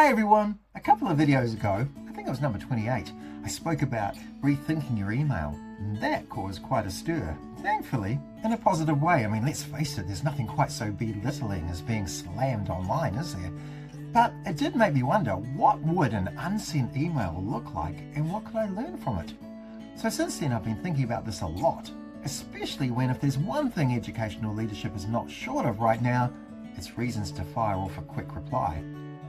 Hey everyone! A couple of videos ago, I think it was number 28, I spoke about rethinking your email, and that caused quite a stir. Thankfully, in a positive way. I mean, let's face it, there's nothing quite so belittling as being slammed online, is there? But it did make me wonder, what would an unsent email look like, and what could I learn from it? So since then, I've been thinking about this a lot, especially when if there's one thing educational leadership is not short of right now, it's reasons to fire off a quick reply.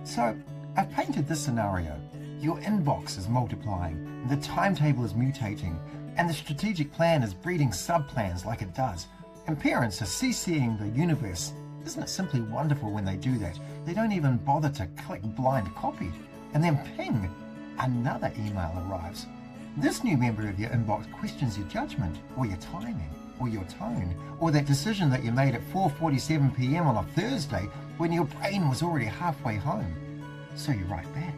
So I've painted this scenario. Your inbox is multiplying, the timetable is mutating, and the strategic plan is breeding sub-plans like it does. And parents are CCing the universe. Isn't it simply wonderful when they do that? They don't even bother to click blind copy. And then ping, another email arrives. This new member of your inbox questions your judgment, or your timing, or your tone, or that decision that you made at 4:47 p.m. on a Thursday when your brain was already halfway home. So you write back.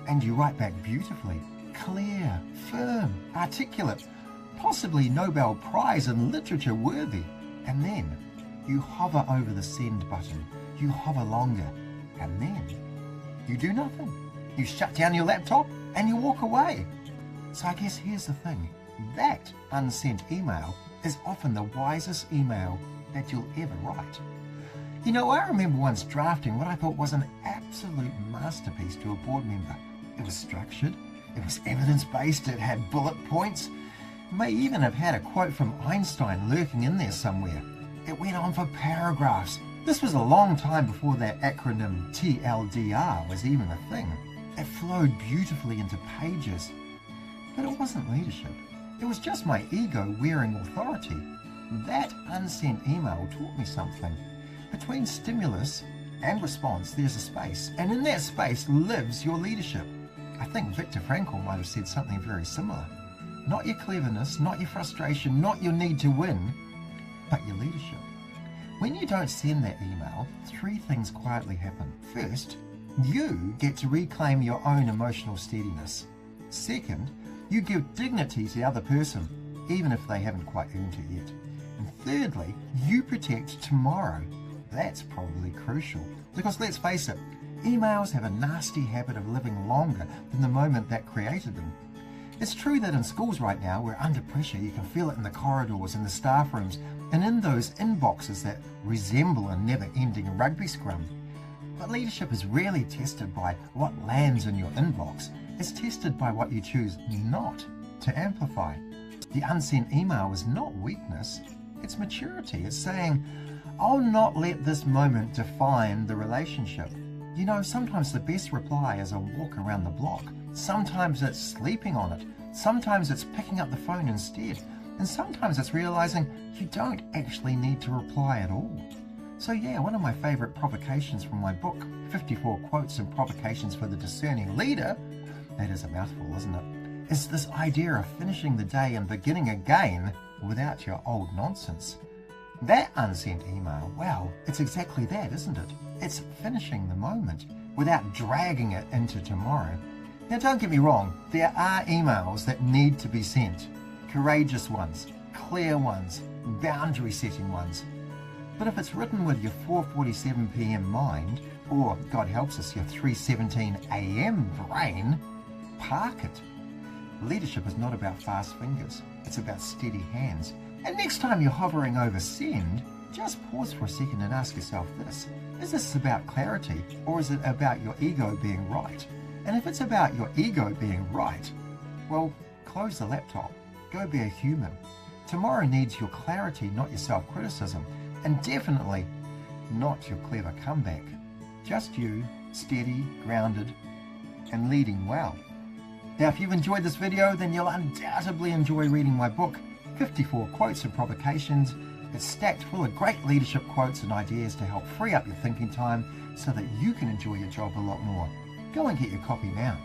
And you write back beautifully, clear, firm, articulate, possibly Nobel Prize in literature worthy. And then you hover over the send button. You hover longer. And then you do nothing. You shut down your laptop and you walk away. So I guess here's the thing. That unsent email is often the wisest email that you'll ever write. You know, I remember once drafting what I thought was an absolute masterpiece to a board member. It was structured, it was evidence-based, it had bullet points. It may even have had a quote from Einstein lurking in there somewhere. It went on for paragraphs. This was a long time before that acronym TLDR was even a thing. It flowed beautifully into pages. But it wasn't leadership. It was just my ego wearing authority. That unsent email taught me something. Between stimulus and response, there's a space. And in that space lives your leadership. I think Viktor Frankl might have said something very similar. Not your cleverness, not your frustration, not your need to win, but your leadership. When you don't send that email, three things quietly happen. First, you get to reclaim your own emotional steadiness. Second, you give dignity to the other person, even if they haven't quite earned it yet. And thirdly, you protect tomorrow. That's probably crucial, because let's face it, emails have a nasty habit of living longer than the moment that created them. It's true that in schools right now, we're under pressure. You can feel it in the corridors, in the staff rooms, and in those inboxes that resemble a never-ending rugby scrum. But leadership is rarely tested by what lands in your inbox. It's tested by what you choose not to amplify. The unsent email is not weakness, it's maturity. It's saying, I'll not let this moment define the relationship. You know, sometimes the best reply is a walk around the block. Sometimes it's sleeping on it. Sometimes it's picking up the phone instead. And sometimes it's realizing you don't actually need to reply at all. So yeah, one of my favorite provocations from my book, 54 Quotes and Provocations for the Discerning Leader, that is a mouthful, isn't it, is this idea of finishing the day and beginning again without your old nonsense. That unsent email, well, it's exactly that, isn't it? It's finishing the moment without dragging it into tomorrow. Now don't get me wrong, there are emails that need to be sent. Courageous ones, clear ones, boundary setting ones. But if it's written with your 4:47 p.m. mind, or God helps us, your 3:17 a.m. brain, park it. Leadership is not about fast fingers, it's about steady hands. And next time you're hovering over send, just pause for a second and ask yourself this. Is this about clarity, or is it about your ego being right? And if it's about your ego being right, well, close the laptop. Go be a human. Tomorrow needs your clarity, not your self-criticism. And definitely not your clever comeback. Just you, steady, grounded, and leading well. Now, if you've enjoyed this video, then you'll undoubtedly enjoy reading my book, 54 Quotes and Provocations. It's stacked full of great leadership quotes and ideas to help free up your thinking time so that you can enjoy your job a lot more. Go and get your copy now.